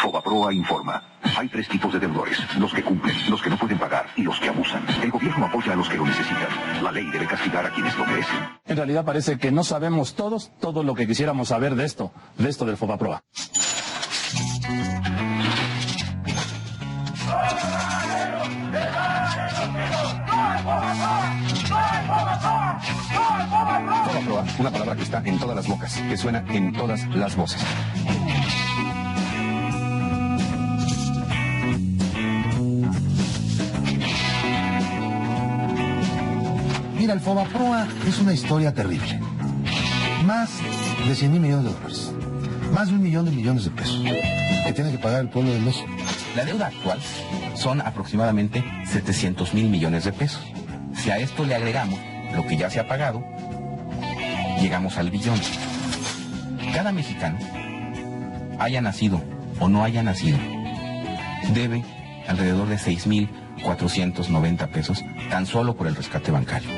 Fobaproa informa. Hay 3 tipos de deudores: los que cumplen, los que no pueden pagar y los que abusan. El gobierno apoya a los que lo necesitan. La ley debe castigar a quienes lo merecen. En realidad parece que no sabemos todos todo lo que quisiéramos saber de esto del Fobaproa. Fobaproa, una palabra que está en todas las bocas, que suena en todas las voces. Mira, el Fobaproa es una historia terrible. Más de 100,000 millones de dólares. Más de 1 millón de millones de pesos que tiene que pagar el pueblo de México. La deuda actual son aproximadamente 700,000 millones de pesos. Si a esto le agregamos lo que ya se ha pagado, llegamos al billón. Cada mexicano, haya nacido o no haya nacido, debe alrededor de 6,490 pesos tan solo por el rescate bancario.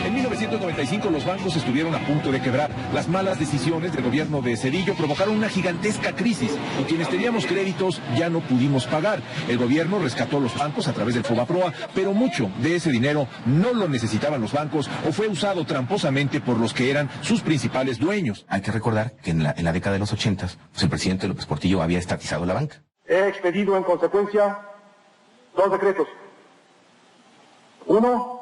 En 1995 los bancos estuvieron a punto de quebrar. Las malas decisiones del gobierno de Zedillo provocaron una gigantesca crisis y quienes teníamos créditos ya no pudimos pagar. El gobierno rescató los bancos a través del Fobaproa, pero mucho de ese dinero no lo necesitaban los bancos o fue usado tramposamente por los que eran sus principales dueños. Hay que recordar que en la década de los 80, pues el presidente López Portillo había estatizado la banca. He expedido en consecuencia 2 decretos. Uno,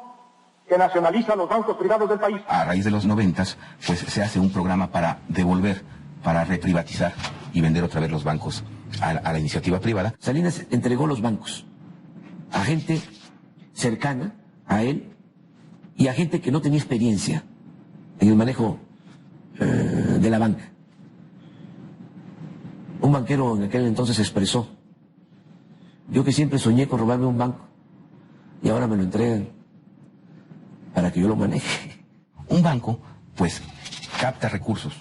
que nacionaliza los bancos privados del país. A raíz de los 90, pues se hace un programa para devolver, para reprivatizar y vender otra vez los bancos a la iniciativa privada. Salinas entregó los bancos a gente cercana a él y a gente que no tenía experiencia en el manejo de la banca. Un banquero en aquel entonces expresó: yo que siempre soñé con robarme un banco y ahora me lo entregan para que yo lo maneje. Un banco, pues, capta recursos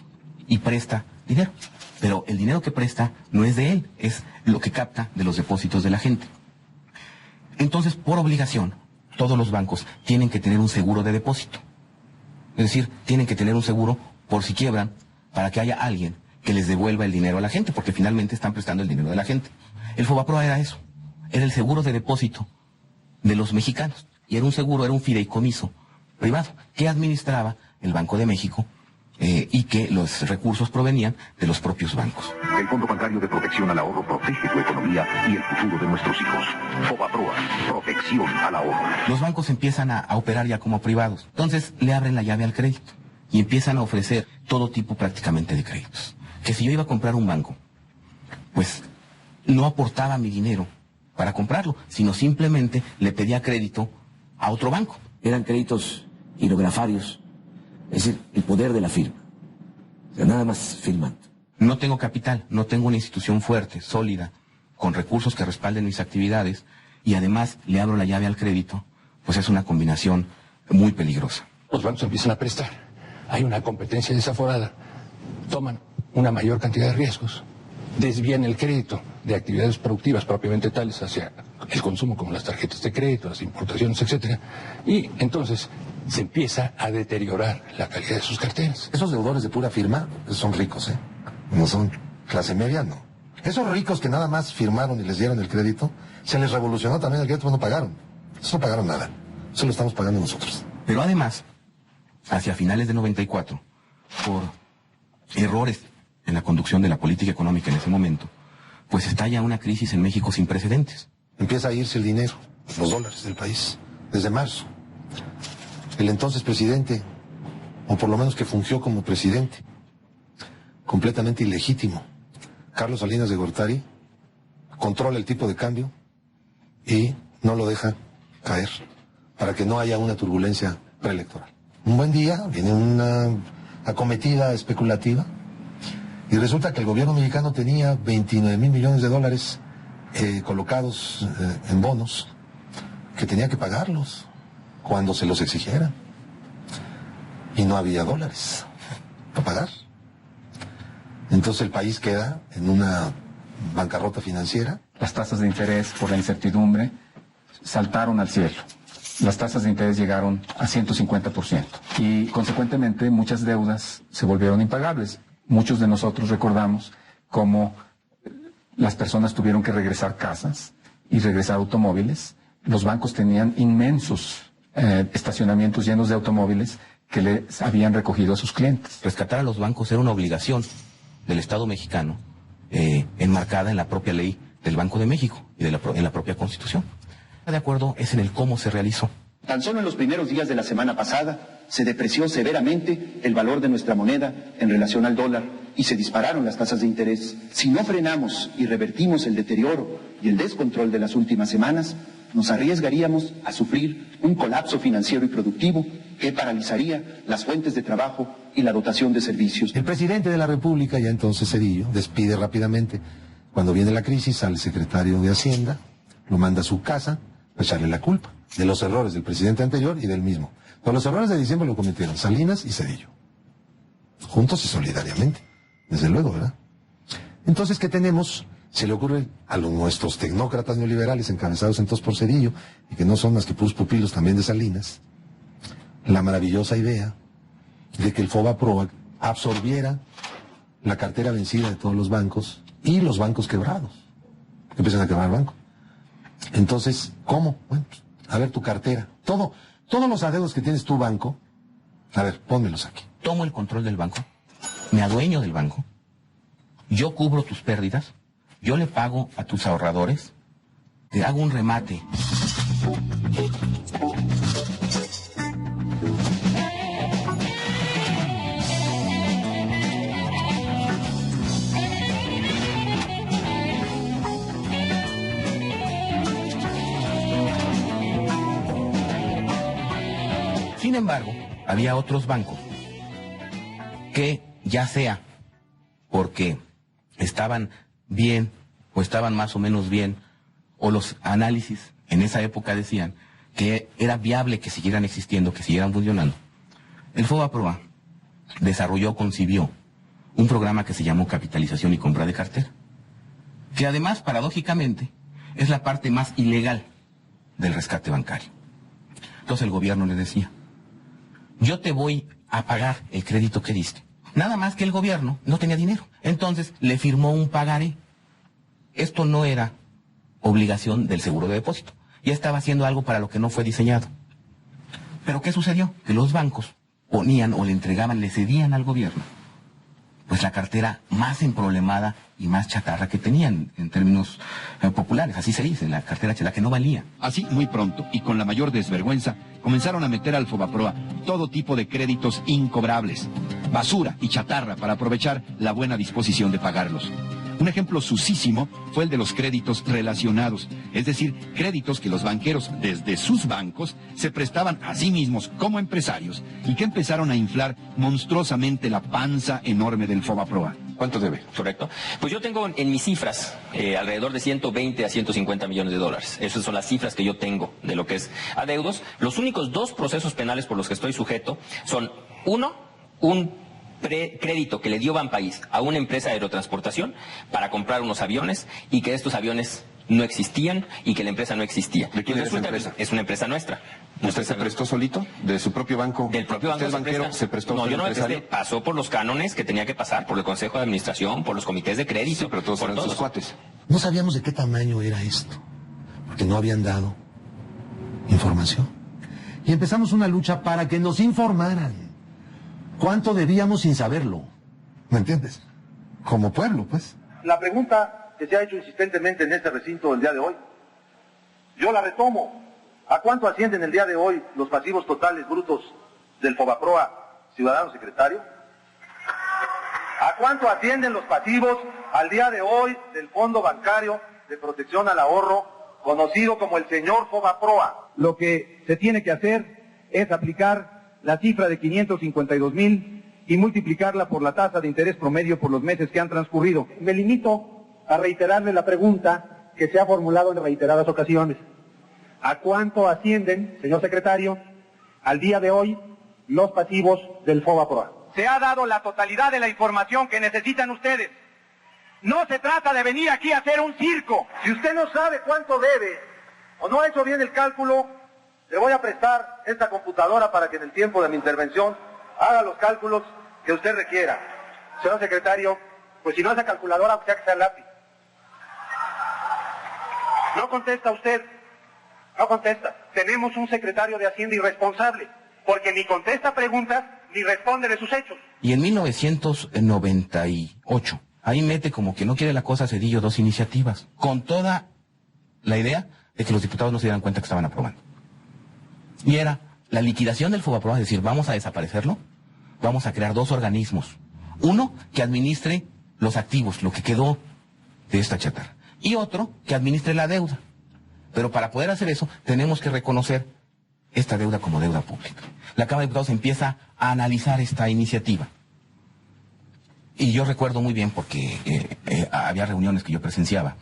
y presta dinero, pero el dinero que presta no es de él, es lo que capta de los depósitos de la gente. Entonces, por obligación, todos los bancos tienen que tener un seguro de depósito. Es decir, tienen que tener un seguro por si quiebran, para que haya alguien que les devuelva el dinero a la gente, porque finalmente están prestando el dinero de la gente. El Fobaproa era eso, era el seguro de depósito de los mexicanos, y era un seguro, era un fideicomiso privado que administraba el Banco de México y que los recursos provenían de los propios bancos. El Fondo Bancario de Protección al Ahorro protege tu economía y el futuro de nuestros hijos. Fobaproa, protección al ahorro. Los bancos empiezan a operar ya como privados, entonces le abren la llave al crédito y empiezan a ofrecer todo tipo prácticamente de créditos. Que si yo iba a comprar un banco, pues no aportaba mi dinero para comprarlo, sino simplemente le pedía crédito a otro banco. Eran créditos quirografarios, es decir, el poder de la firma. O sea, nada más firmando. No tengo capital, no tengo una institución fuerte, sólida, con recursos que respalden mis actividades, y además le abro la llave al crédito, pues es una combinación muy peligrosa. Los bancos empiezan a prestar, hay una competencia desaforada, toman una mayor cantidad de riesgos, desvían el crédito de actividades productivas propiamente tales hacia el consumo, como las tarjetas de crédito, las importaciones, etcétera, y entonces se empieza a deteriorar la calidad de sus carteras. Esos deudores de pura firma son ricos, ¿eh? No son clase media, no. Esos ricos que nada más firmaron y les dieron el crédito, se les revolucionó también el crédito, pues no pagaron. Eso no pagaron nada. Eso lo estamos pagando nosotros. Pero además, hacia finales de 94, por errores en la conducción de la política económica en ese momento, pues estalla una crisis en México sin precedentes. Empieza a irse el dinero, los dólares del país, desde marzo. El entonces presidente, o por lo menos que fungió como presidente, completamente ilegítimo, Carlos Salinas de Gortari, controla el tipo de cambio y no lo deja caer para que no haya una turbulencia preelectoral. Un buen día viene una acometida especulativa y resulta que el gobierno mexicano tenía 29,000 millones de dólares colocados en bonos que tenía que pagarlos cuando se los exigieran. Y no había dólares para pagar. Entonces el país queda en una bancarrota financiera. Las tasas de interés por la incertidumbre saltaron al cielo. las tasas de interés llegaron a 150% y consecuentemente muchas deudas se volvieron impagables. Muchos de nosotros recordamos cómo las personas tuvieron que regresar casas y regresar automóviles. Los bancos tenían inmensos estacionamientos llenos de automóviles que les habían recogido a sus clientes. Rescatar a los bancos era una obligación del Estado mexicano, enmarcada en la propia ley del Banco de México y en la propia Constitución. De acuerdo es en el cómo se realizó. Tan solo en los primeros días de la semana pasada se depreció severamente el valor de nuestra moneda en relación al dólar y se dispararon las tasas de interés. Si no frenamos y revertimos el deterioro y el descontrol de las últimas semanas, nos arriesgaríamos a sufrir un colapso financiero y productivo que paralizaría las fuentes de trabajo y la dotación de servicios. El presidente de la República, ya entonces Zedillo, despide rápidamente. Cuando viene la crisis, al secretario de Hacienda, lo manda a su casa a echarle la culpa de los errores del presidente anterior y del mismo. Pero los errores de diciembre lo cometieron Salinas y Zedillo. Juntos y solidariamente. Desde luego, ¿verdad? Entonces, ¿qué tenemos? Se le ocurre a los nuestros tecnócratas neoliberales encabezados entonces por Zedillo, y que no son más que puros pupilos también de Salinas, la maravillosa idea de que el FOBAPROA absorbiera la cartera vencida de todos los bancos y los bancos quebrados, que empiezan a quebrar el banco. Entonces, ¿cómo? Bueno, pues, a ver tu cartera. Todos los adeudos que tienes tu banco, a ver, pónmelos aquí. Tomo el control del banco, me adueño del banco, yo cubro tus pérdidas, yo le pago a tus ahorradores, te hago un remate. Sin embargo, había otros bancos que, ya sea porque estaban bien o estaban más o menos bien, o los análisis en esa época decían que era viable que siguieran existiendo, que siguieran funcionando, el FOBAPROA concibió un programa que se llamó Capitalización y Compra de Cartera, que además, paradójicamente, es la parte más ilegal del rescate bancario. Entonces el gobierno le decía: yo te voy a pagar el crédito que diste. Nada más que el gobierno no tenía dinero. Entonces le firmó un pagaré. Esto no era obligación del seguro de depósito. Ya estaba haciendo algo para lo que no fue diseñado. Pero ¿qué sucedió? Que los bancos ponían o le entregaban, le cedían al gobierno, pues la cartera más emproblemada y más chatarra que tenían en términos populares. Así se dice, la cartera la que no valía. Así, muy pronto, y con la mayor desvergüenza, comenzaron a meter al FOBAPROA todo tipo de créditos incobrables, basura y chatarra para aprovechar la buena disposición de pagarlos. Un ejemplo susísimo fue el de los créditos relacionados, es decir, créditos que los banqueros desde sus bancos se prestaban a sí mismos como empresarios y que empezaron a inflar monstruosamente la panza enorme del FOBAPROA. ¿Cuánto debe? Correcto. Pues yo tengo en mis cifras alrededor de 120 a 150 millones de dólares. Esas son las cifras que yo tengo de lo que es adeudos. Los únicos dos procesos penales por los que estoy sujeto son, uno, un crédito que le dio Banpaís a una empresa de aerotransportación para comprar unos aviones y que estos aviones no existían y que la empresa no existía. ¿De quién es esa empresa? Es una empresa nuestra. ¿Usted se prestó solito? ¿De su propio banco? Del propio banco. ¿Usted banquero se prestó? No, yo no me presté. Pasó por los cánones que tenía que pasar, por el Consejo de Administración, por los comités de crédito. Sí, pero todos eran sus cuates. No sabíamos de qué tamaño era esto, porque no habían dado información. Y empezamos una lucha para que nos informaran cuánto debíamos sin saberlo. ¿Me entiendes? Como pueblo, pues. La pregunta que se ha hecho insistentemente en este recinto el día de hoy, yo la retomo. ¿A cuánto ascienden el día de hoy los pasivos totales brutos del FOBAPROA, ciudadano secretario? ¿A cuánto ascienden los pasivos al día de hoy del Fondo Bancario de Protección al Ahorro, conocido como el señor FOBAPROA? Lo que se tiene que hacer es aplicar la cifra de 552,000 y multiplicarla por la tasa de interés promedio por los meses que han transcurrido. Me limito a reiterarle la pregunta que se ha formulado en reiteradas ocasiones. ¿A cuánto ascienden, señor secretario, al día de hoy los pasivos del FOBAPROA? Se ha dado la totalidad de la información que necesitan ustedes. No se trata de venir aquí a hacer un circo. Si usted no sabe cuánto debe o no ha hecho bien el cálculo, Le voy a prestar esta computadora para que en el tiempo de mi intervención haga los cálculos que usted requiera. Señor secretario, pues si no hace calculadora, aunque sea que sea lápiz. No contesta usted. No contesta. Tenemos un secretario de Hacienda irresponsable, porque ni contesta preguntas ni responde de sus hechos. Y en 1998, ahí mete como que no quiere la cosa Zedillo 2 iniciativas, con toda la idea de que los diputados no se dieran cuenta que estaban aprobando. Y era la liquidación del Fobaproa, es decir, vamos a desaparecerlo, vamos a crear 2 organismos. Uno que administre los activos, lo que quedó de esta chatarra, y otro que administre la deuda. Pero para poder hacer eso, tenemos que reconocer esta deuda como deuda pública. La Cámara de Diputados empieza a analizar esta iniciativa. Y yo recuerdo muy bien, porque había reuniones que yo presenciaba,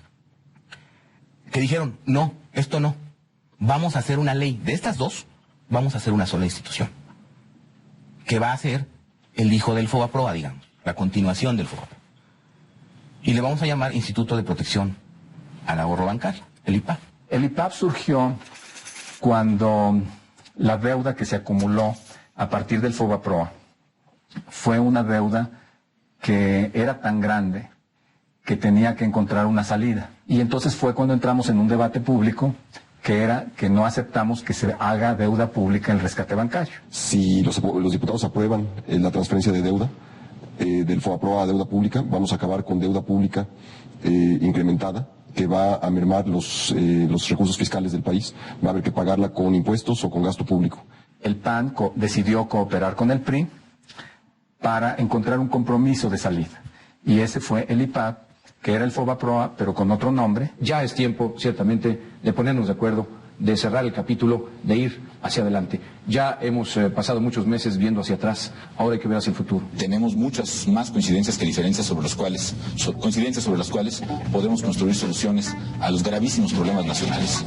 que dijeron, no, esto no. Vamos a hacer una ley. De estas 2, vamos a hacer una sola institución. Que va a ser el hijo del Fobaproa, digamos, la continuación del Fobaproa. Y le vamos a llamar Instituto de Protección al Ahorro Bancario, el IPAP. El IPAP surgió cuando la deuda que se acumuló a partir del Fobaproa fue una deuda que era tan grande que tenía que encontrar una salida. Y entonces fue cuando entramos en un debate público que era que no aceptamos que se haga deuda pública en el rescate bancario. Si los diputados aprueban la transferencia de deuda del Fobaproa a deuda pública, vamos a acabar con deuda pública incrementada, que va a mermar los recursos fiscales del país. Va a haber que pagarla con impuestos o con gasto público. El PAN decidió cooperar con el PRI para encontrar un compromiso de salida. Y ese fue el IPAP, que era el Fobaproa, pero con otro nombre. Ya es tiempo, ciertamente, de ponernos de acuerdo, de cerrar el capítulo, de ir hacia adelante. Ya hemos pasado muchos meses viendo hacia atrás, ahora hay que ver hacia el futuro. Tenemos muchas más coincidencias que diferencias sobre las cuales podemos construir soluciones a los gravísimos problemas nacionales.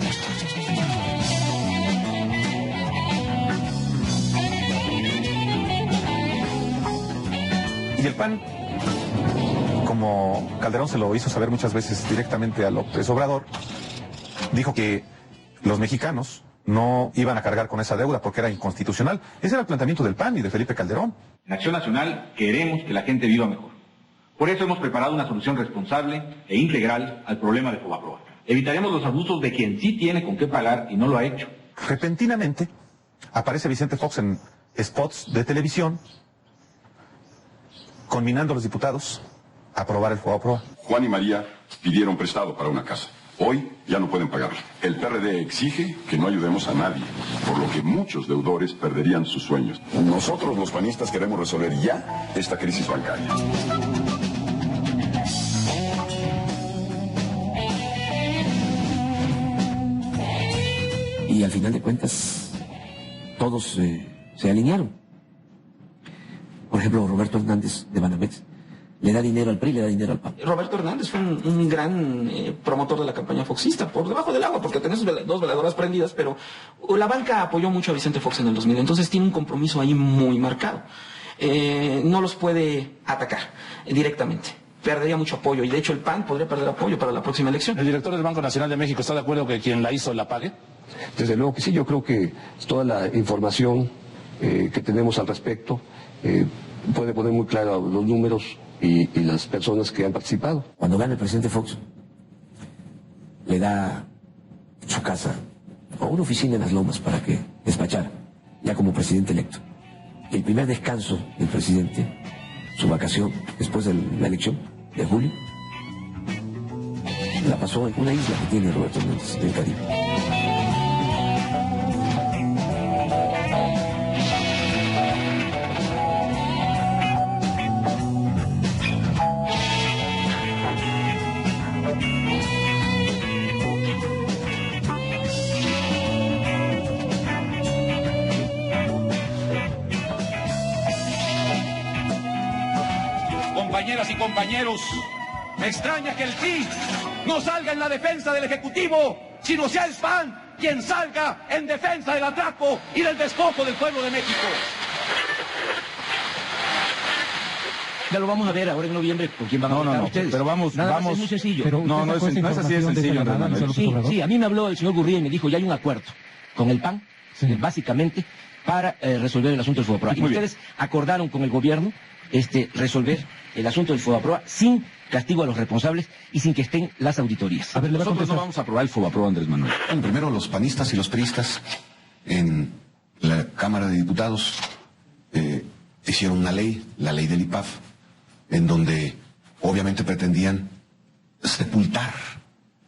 Y el PAN, como Calderón se lo hizo saber muchas veces directamente a López Obrador, dijo que los mexicanos no iban a cargar con esa deuda porque era inconstitucional. Ese era el planteamiento del PAN y de Felipe Calderón. En Acción Nacional queremos que la gente viva mejor. Por eso hemos preparado una solución responsable e integral al problema de Fobaproa. Evitaremos los abusos de quien sí tiene con qué pagar y no lo ha hecho. Repentinamente aparece Vicente Fox en spots de televisión conminando a los diputados a aprobar el Fobaproa. Juan y María pidieron prestado para una casa. Hoy ya no pueden pagarlo. El PRD exige que no ayudemos a nadie, por lo que muchos deudores perderían sus sueños. Nosotros, los panistas, queremos resolver ya esta crisis bancaria. Y al final de cuentas, todos se alinearon. Por ejemplo, Roberto Hernández de Banamex le da dinero al PRI, le da dinero al PAN. Roberto Hernández fue un gran promotor de la campaña foxista, por debajo del agua, porque tenés 2 veladoras prendidas, pero la banca apoyó mucho a Vicente Fox en el 2000, entonces tiene un compromiso ahí muy marcado. No los puede atacar directamente. Perdería mucho apoyo, y de hecho el PAN podría perder apoyo para la próxima elección. ¿El director del Banco Nacional de México está de acuerdo que quien la hizo la pague? Desde luego que sí, yo creo que toda la información que tenemos al respecto puede poner muy claro los números y las personas que han participado. Cuando gana el presidente Fox, le da su casa o una oficina en Las Lomas para que despachara, ya como presidente electo. Y el primer descanso del presidente, su vacación después de la elección de julio, la pasó en una isla que tiene Roberto Hernández, del Caribe. Compañeras y compañeros, me extraña que el PRI no salga en la defensa del Ejecutivo, sino sea el PAN quien salga en defensa del atraco y del despojo del pueblo de México. Ya lo vamos a ver ahora en noviembre con quién van a votar ustedes. Pero vamos. Es muy sencillo. Pero no es así de sencillo. Sí, a mí me habló el señor Gurría y me dijo, ya hay un acuerdo con el PAN básicamente para resolver el asunto del FOBAPROA. Y ustedes acordaron con el gobierno resolver el asunto del FOBAPROA sin castigo a los responsables y sin que estén las auditorías. A ver, nosotros no vamos a aprobar el FOBAPROA, Andrés Manuel. Bueno, primero los panistas y los priistas en la Cámara de Diputados hicieron una ley, la ley del IPAF, en donde obviamente pretendían sepultar,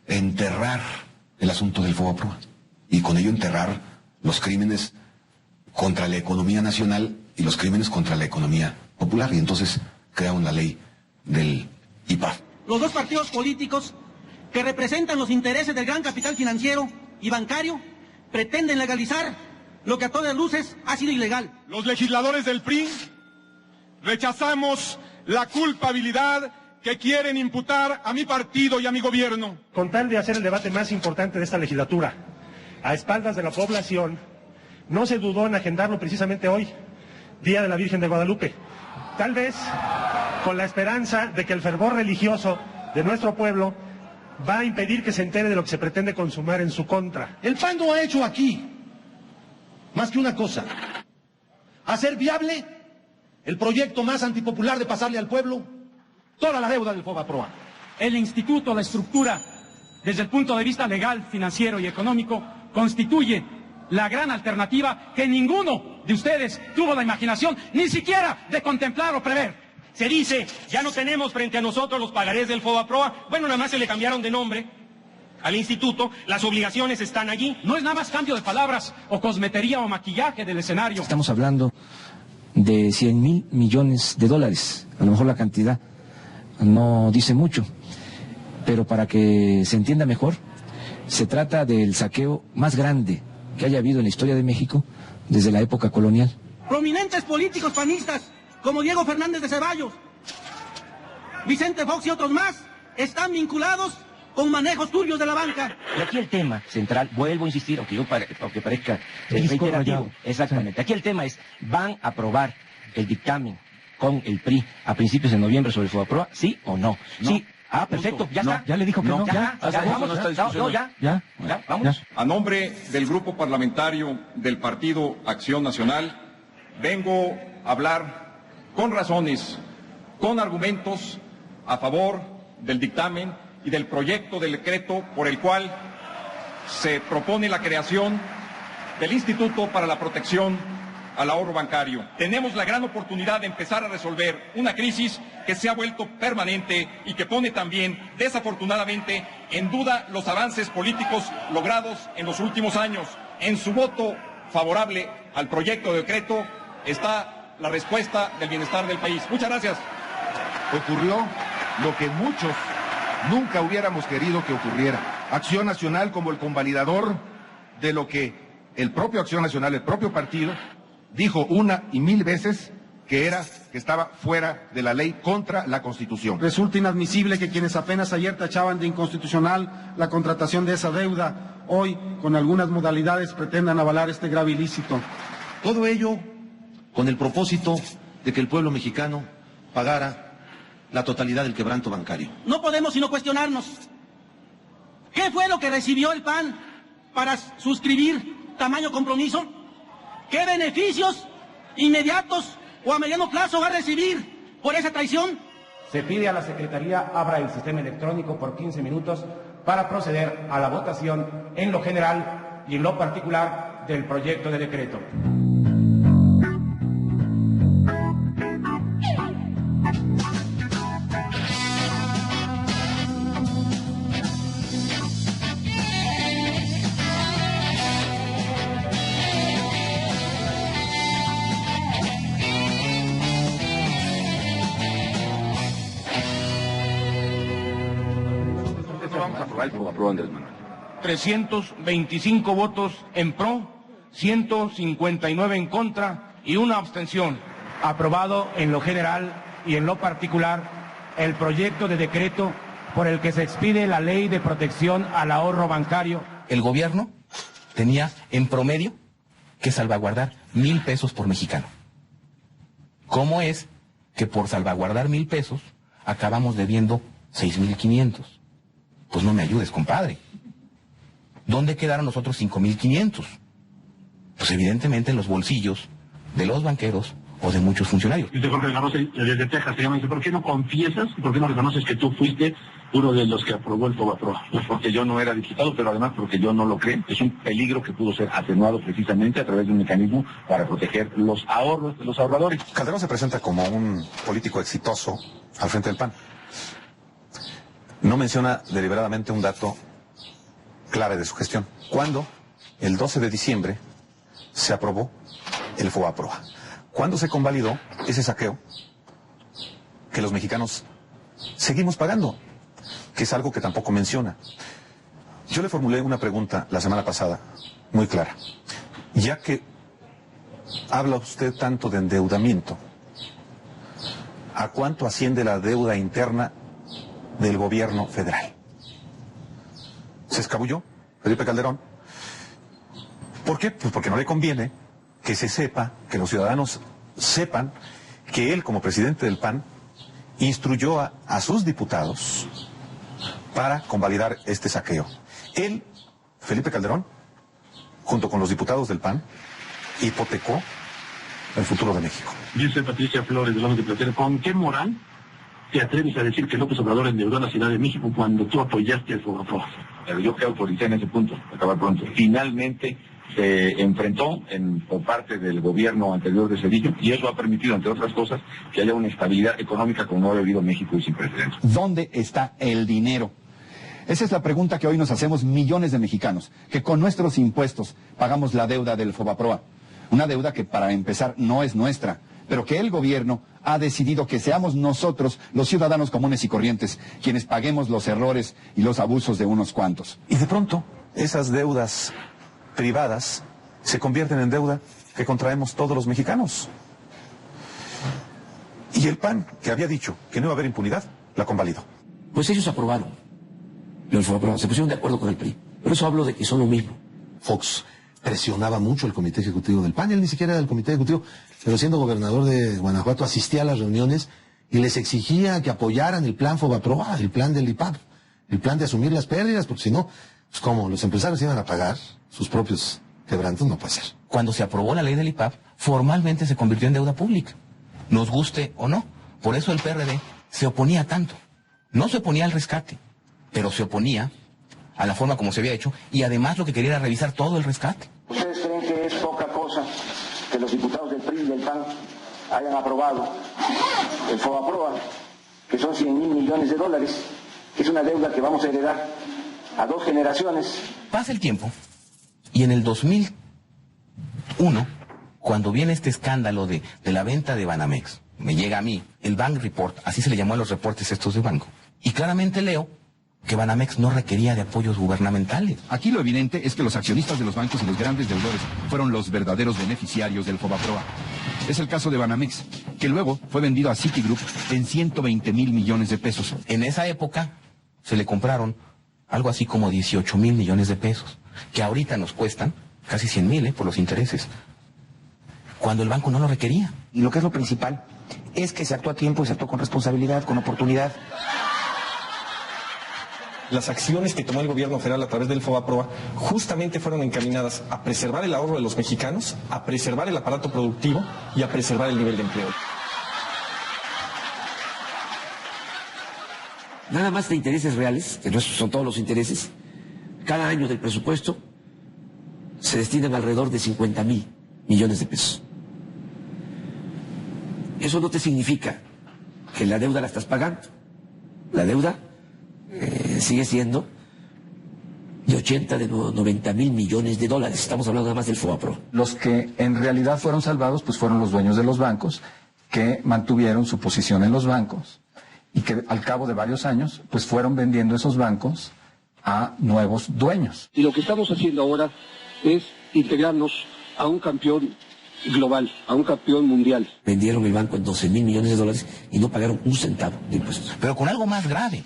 enterrar el asunto del FOBAPROA y con ello enterrar los crímenes contra la economía nacional y los crímenes contra la economía popular. Y entonces crearon la ley del IPAF. Los dos partidos políticos que representan los intereses del gran capital financiero y bancario pretenden legalizar lo que a todas luces ha sido ilegal. Los legisladores del PRI rechazamos la culpabilidad que quieren imputar a mi partido y a mi gobierno. Con tal de hacer el debate más importante de esta legislatura, a espaldas de la población, no se dudó en agendarlo precisamente hoy, Día de la Virgen de Guadalupe. Tal vez con la esperanza de que el fervor religioso de nuestro pueblo va a impedir que se entere de lo que se pretende consumar en su contra. El PAN no ha hecho aquí más que una cosa: hacer viable el proyecto más antipopular de pasarle al pueblo toda la deuda del FOBAPROA. El instituto, la estructura, desde el punto de vista legal, financiero y económico, constituye la gran alternativa que ninguno de ustedes tuvo la imaginación ni siquiera de contemplar o prever. Se dice, ya no tenemos frente a nosotros los pagarés del FOBAPROA. Bueno, nada más se le cambiaron de nombre al instituto, las obligaciones están allí. No es nada más cambio de palabras o cosmetería o maquillaje del escenario. Estamos hablando de 100.000 millones de dólares. A lo mejor la cantidad no dice mucho, pero para que se entienda mejor, se trata del saqueo más grande que haya habido en la historia de México desde la época colonial. Prominentes políticos panistas como Diego Fernández de Ceballos, Vicente Fox y otros más están vinculados con manejos turbios de la banca. Y aquí el tema central, vuelvo a insistir, aunque parezca reiterativo, exactamente, aquí el tema es, ¿van a aprobar el dictamen con el PRI a principios de noviembre sobre el FOBAPROA, sí o no? Sí. Ah, perfecto, ya está. Ya le dijo que no. Ya, vamos. A nombre del Grupo Parlamentario del Partido Acción Nacional, vengo a hablar con razones, con argumentos a favor del dictamen y del proyecto de decreto por el cual se propone la creación del Instituto para la Protección al Ahorro Bancario. Tenemos la gran oportunidad de empezar a resolver una crisis que se ha vuelto permanente y que pone también, desafortunadamente, en duda los avances políticos logrados en los últimos años. En su voto favorable al proyecto de decreto está la respuesta del bienestar del país. Muchas gracias. Ocurrió lo que muchos nunca hubiéramos querido que ocurriera. Acción Nacional como el convalidador de lo que el propio Acción Nacional, el propio partido, dijo una y mil veces que estaba fuera de la ley, contra la Constitución. Resulta inadmisible que quienes apenas ayer tachaban de inconstitucional la contratación de esa deuda, hoy, con algunas modalidades, pretendan avalar este grave ilícito. Todo ello con el propósito de que el pueblo mexicano pagara la totalidad del quebranto bancario. No podemos sino cuestionarnos, ¿qué fue lo que recibió el PAN para suscribir tamaño compromiso? ¿Qué beneficios inmediatos o a mediano plazo va a recibir por esa traición? Se pide a la Secretaría abra el sistema electrónico por 15 minutos para proceder a la votación en lo general y en lo particular del proyecto de decreto. Aprobó Andrés Manuel. 325 votos en pro, 159 en contra y una abstención. Aprobado en lo general y en lo particular el proyecto de decreto por el que se expide la Ley de Protección al Ahorro Bancario. El gobierno tenía en promedio que salvaguardar 1,000 pesos por mexicano. ¿Cómo es que por salvaguardar 1,000 pesos acabamos debiendo 6,500? Pues no me ayudes, compadre. ¿Dónde quedaron los otros 5,500? Pues evidentemente en los bolsillos de los banqueros o de muchos funcionarios. Dice Jorge Garrote, desde Texas, se llama y dice, ¿por qué no confiesas? ¿Por qué no reconoces que tú fuiste uno de los que aprobó el FOBAPROA? Pues porque yo no era diputado, pero además porque yo no lo creo. Es un peligro que pudo ser atenuado precisamente a través de un mecanismo para proteger los ahorros de los ahorradores. Calderón se presenta como un político exitoso al frente del PAN. No menciona deliberadamente un dato clave de su gestión. ¿Cuándo? El 12 de diciembre se aprobó el FOBAPROA. ¿Cuándo se convalidó ese saqueo que los mexicanos seguimos pagando? Que es algo que tampoco menciona. Yo le formulé una pregunta la semana pasada, muy clara. Ya que habla usted tanto de endeudamiento, ¿a cuánto asciende la deuda interna del gobierno federal? Se escabulló Felipe Calderón. ¿Por qué? Pues porque no le conviene que se sepa, que los ciudadanos sepan que él, como presidente del PAN, instruyó a sus diputados para convalidar este saqueo. Él, Felipe Calderón, junto con los diputados del PAN, hipotecó el futuro de México. Dice Patricia Flores, de López de Platero, ¿con qué moral te atreves a decir que López Obrador endeudó a la Ciudad de México cuando tú apoyaste al FOBAPROA? Pero yo que autoricé en ese punto, acabar pronto. Finalmente se enfrentó por parte del gobierno anterior de Cedillo y eso ha permitido, entre otras cosas, que haya una estabilidad económica como no ha vivido México y sin precedentes. ¿Dónde está el dinero? Esa es la pregunta que hoy nos hacemos millones de mexicanos, que con nuestros impuestos pagamos la deuda del FOBAPROA. Una deuda que, para empezar, no es nuestra, pero que el gobierno ha decidido que seamos nosotros, los ciudadanos comunes y corrientes, quienes paguemos los errores y los abusos de unos cuantos. Y de pronto, esas deudas privadas se convierten en deuda que contraemos todos los mexicanos. Y el PAN, que había dicho que no iba a haber impunidad, la convalidó. Pues ellos aprobaron. Se pusieron de acuerdo con el PRI. Por eso hablo de que son lo mismo. Fox presionaba mucho el comité ejecutivo del PAN, él ni siquiera era del comité ejecutivo, pero siendo gobernador de Guanajuato asistía a las reuniones y les exigía que apoyaran el plan FOBAPROA, el plan del IPAP, el plan de asumir las pérdidas, porque si no, pues como los empresarios iban a pagar sus propios quebrantos, no puede ser. Cuando se aprobó la ley del IPAP, formalmente se convirtió en deuda pública, nos guste o no. Por eso el PRD se oponía tanto. No se oponía al rescate, pero se oponía a la forma como se había hecho y además lo que quería era revisar todo el rescate. ¿Ustedes creen que es poca cosa que los diputados del PRI y del PAN hayan aprobado el FOBAPROA, que son 100,000 millones de dólares? Es una deuda que vamos a heredar a 2 generaciones. Pasa el tiempo y en el 2001, cuando viene este escándalo de la venta de Banamex, me llega a mí el Bank Report, así se le llamó a los reportes estos de banco, y claramente leo que Banamex no requería de apoyos gubernamentales. Aquí lo evidente es que los accionistas de los bancos y los grandes deudores fueron los verdaderos beneficiarios del FOBAPROA. Es el caso de Banamex, que luego fue vendido a Citigroup en 120,000 millones de pesos. En esa época se le compraron algo así como 18,000 millones de pesos, que ahorita nos cuestan casi 100,000 por los intereses, cuando el banco no lo requería. Y lo que es lo principal es que se actuó a tiempo y se actuó con responsabilidad, con oportunidad. Las acciones que tomó el gobierno federal a través del FOBAPROA justamente fueron encaminadas a preservar el ahorro de los mexicanos, a preservar el aparato productivo y a preservar el nivel de empleo. Nada más de intereses reales, que no son todos los intereses, cada año del presupuesto se destinan alrededor de 50,000 millones de pesos. Eso no te significa que la deuda la estás pagando. La deuda sigue siendo de 80, de 90,000 millones de dólares. Estamos hablando nada más del FOBAPROA. Los que en realidad fueron salvados pues fueron los dueños de los bancos, que mantuvieron su posición en los bancos y que al cabo de varios años pues fueron vendiendo esos bancos a nuevos dueños. Y lo que estamos haciendo ahora es integrarnos a un campeón global, a un campeón mundial. Vendieron el banco en 12,000 millones de dólares y no pagaron un centavo de impuestos. Pero con algo más grave,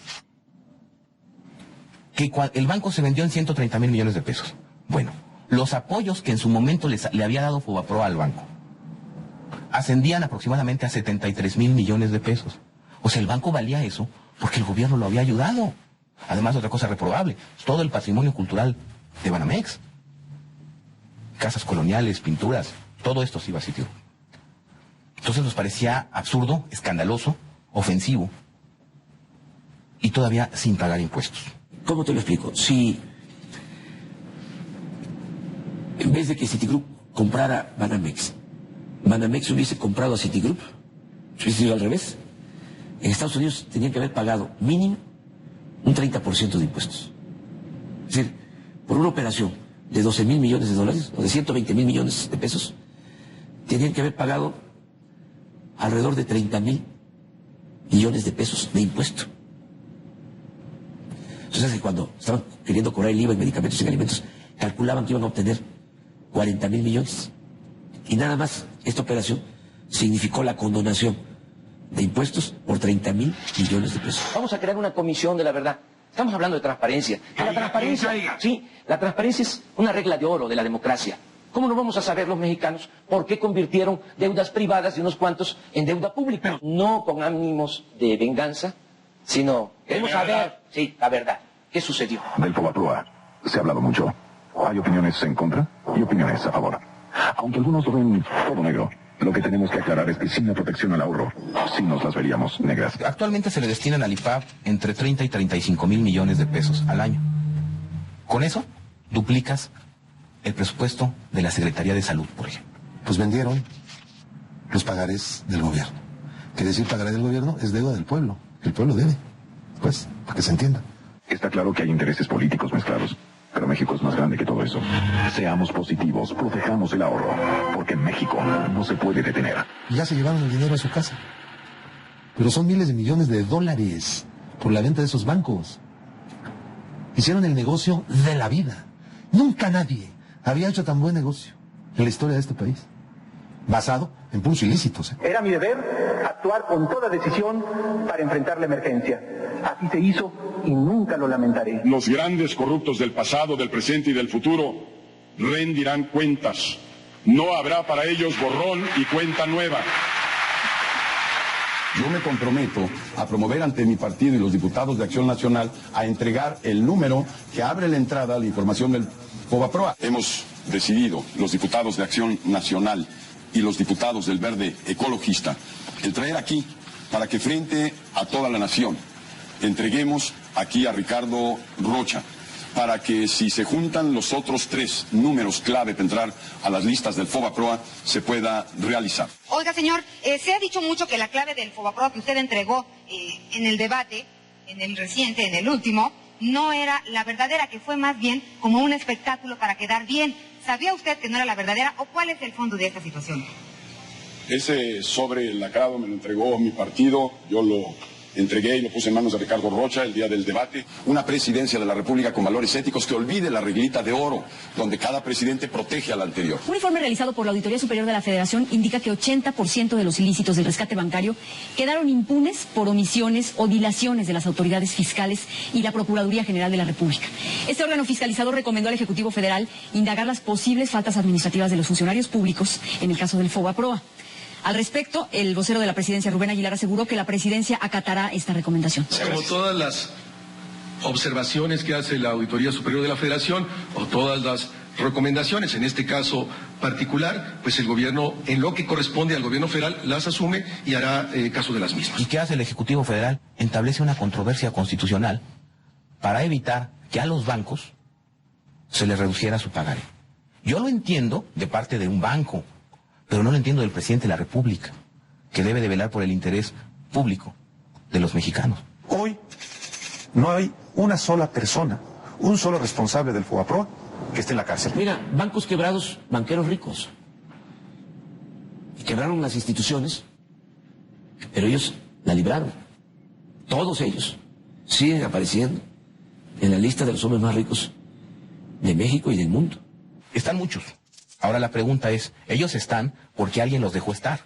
que el banco se vendió en 130,000 millones de pesos. Bueno, los apoyos que en su momento le había dado FOBAPROA al banco ascendían aproximadamente a 73,000 millones de pesos. O sea, el banco valía eso porque el gobierno lo había ayudado. Además, otra cosa reprobable, todo el patrimonio cultural de Banamex. casas coloniales, pinturas, todo esto se iba a Citigroup. Entonces nos parecía absurdo, escandaloso, ofensivo, y todavía sin pagar impuestos. ¿Cómo te lo explico? Si en vez de que Citigroup comprara Banamex, Banamex hubiese comprado a Citigroup, hubiese sido al revés, en Estados Unidos tenían que haber pagado mínimo un 30% de impuestos. Es decir, por una operación de 12,000 millones de dólares, o de 120,000 millones de pesos, tenían que haber pagado alrededor de 30,000 millones de pesos de impuesto. Entonces, cuando estaban queriendo cobrar el IVA en medicamentos y en alimentos, calculaban que iban a obtener 40,000 millones. Y nada más, esta operación significó la condonación de impuestos por 30,000 millones de pesos. Vamos a crear una comisión de la verdad. Estamos hablando de transparencia. La transparencia, sí, la transparencia es una regla de oro de la democracia. ¿Cómo no vamos a saber los mexicanos por qué convirtieron deudas privadas de unos cuantos en deuda pública? No con ánimos de venganza, sino queremos saber, sí, la verdad. ¿Qué sucedió? Del Fobaproa se ha hablado mucho. Hay opiniones en contra y opiniones a favor. Aunque algunos lo ven todo negro, lo que tenemos que aclarar es que sin la protección al ahorro, sí nos las veríamos negras. Actualmente se le destinan al IPAB entre 30 y 35,000 millones de pesos al año. Con eso, duplicas el presupuesto de la Secretaría de Salud, por ejemplo. Pues vendieron los pagarés del gobierno. Que decir pagaré del gobierno es deuda del pueblo. El pueblo debe, pues, para que se entienda. Está claro que hay intereses políticos mezclados, pero México es más grande que todo eso. Seamos positivos, protejamos el ahorro, porque México no se puede detener. Y ya se llevaron el dinero a su casa. Pero son miles de millones de dólares por la venta de esos bancos. Hicieron el negocio de la vida. Nunca nadie había hecho tan buen negocio en la historia de este país, basado en puros ilícitos. Era mi deber actuar con toda decisión para enfrentar la emergencia. Así se hizo y nunca lo lamentaré. Los grandes corruptos del pasado, del presente y del futuro rendirán cuentas. No habrá para ellos borrón y cuenta nueva. Yo me comprometo a promover ante mi partido y los diputados de Acción Nacional a entregar el número que abre la entrada a la información del Fobaproa. Hemos decidido, los diputados de Acción Nacional y los diputados del Verde Ecologista, el traer aquí para que frente a toda la nación entreguemos aquí a Ricardo Rocha, para que si se juntan los otros 3 números clave para entrar a las listas del Fobaproa, se pueda realizar. Oiga, señor, se ha dicho mucho que la clave del Fobaproa que usted entregó en el debate, en el reciente, en el último, no era la verdadera, que fue más bien como un espectáculo para quedar bien. ¿Sabía usted que no era la verdadera o cuál es el fondo de esta situación? Ese sobre lacrado me lo entregó mi partido, yo lo entregué y lo puse en manos de Ricardo Rocha el día del debate. Una presidencia de la República con valores éticos que olvide la reglita de oro, donde cada presidente protege al anterior. Un informe realizado por la Auditoría Superior de la Federación indica que 80% de los ilícitos del rescate bancario quedaron impunes por omisiones o dilaciones de las autoridades fiscales y la Procuraduría General de la República. Este órgano fiscalizador recomendó al Ejecutivo Federal indagar las posibles faltas administrativas de los funcionarios públicos en el caso del Fobaproa. Al respecto, el vocero de la presidencia, Rubén Aguilar, aseguró que la presidencia acatará esta recomendación. Como todas las observaciones que hace la Auditoría Superior de la Federación o todas las recomendaciones, en este caso particular, pues el gobierno, en lo que corresponde al gobierno federal, las asume y hará caso de las mismas. ¿Y qué hace el Ejecutivo Federal? Establece una controversia constitucional para evitar que a los bancos se les reduciera su pagaré. Yo lo entiendo de parte de un banco, pero no lo entiendo del presidente de la República, que debe de velar por el interés público de los mexicanos. Hoy no hay una sola persona, un solo responsable del Fobaproa que esté en la cárcel. Mira, bancos quebrados, banqueros ricos. Quebraron las instituciones, pero ellos la libraron. Todos ellos siguen apareciendo en la lista de los hombres más ricos de México y del mundo. Están muchos. Ahora la pregunta es, ellos están porque alguien los dejó estar.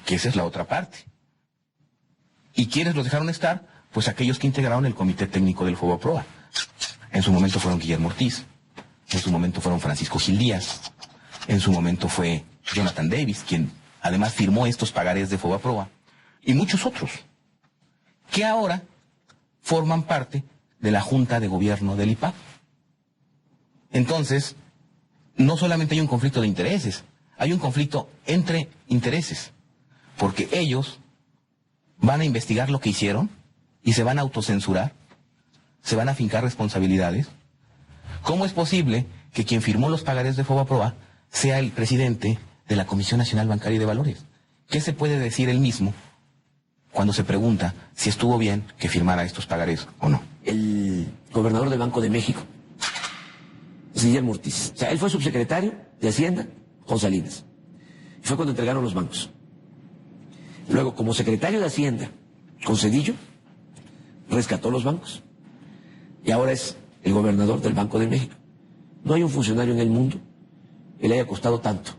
Que esa es la otra parte. ¿Y quiénes los dejaron estar? Pues aquellos que integraron el Comité Técnico del Fobaproa. En su momento fueron Guillermo Ortiz, en su momento fueron Francisco Gil Díaz, en su momento fue Jonathan Davis, quien además firmó estos pagarés de Fobaproa, y muchos otros, que ahora forman parte de la Junta de Gobierno del IPAB. Entonces, no solamente hay un conflicto de intereses, hay un conflicto entre intereses, porque ellos van a investigar lo que hicieron y se van a autocensurar, se van a fincar responsabilidades. ¿Cómo es posible que quien firmó los pagarés de Fobaproa sea el presidente de la Comisión Nacional Bancaria y de Valores? ¿Qué se puede decir él mismo cuando se pregunta si estuvo bien que firmara estos pagarés o no? El gobernador del Banco de México, Guillermo Ortiz, o sea, él fue subsecretario de Hacienda con Salinas. Fue cuando entregaron los bancos. Luego, como secretario de Hacienda con Zedillo, rescató los bancos. Y ahora es el gobernador del Banco de México. No hay un funcionario en el mundo que le haya costado tanto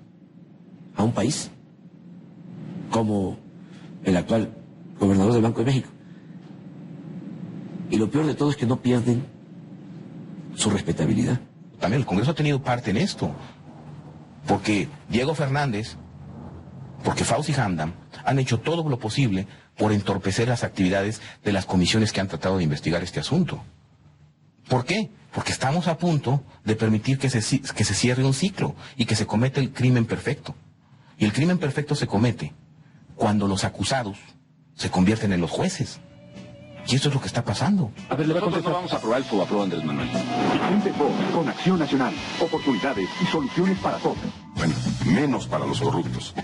a un país como el actual gobernador del Banco de México. Y lo peor de todo es que no pierden su respetabilidad. También el Congreso ha tenido parte en esto, porque Diego Fernández, porque Fauci Hamdan han hecho todo lo posible por entorpecer las actividades de las comisiones que han tratado de investigar este asunto. ¿Por qué? Porque estamos a punto de permitir que se cierre un ciclo y que se cometa el crimen perfecto. Y el crimen perfecto se comete cuando los acusados se convierten en los jueces. Y esto es lo que está pasando. A ver, nosotros no vamos a aprobar el Fobaproa, Andrés Manuel. Vicente Fox, con Acción Nacional, oportunidades y soluciones para todos. Bueno, menos para los corruptos.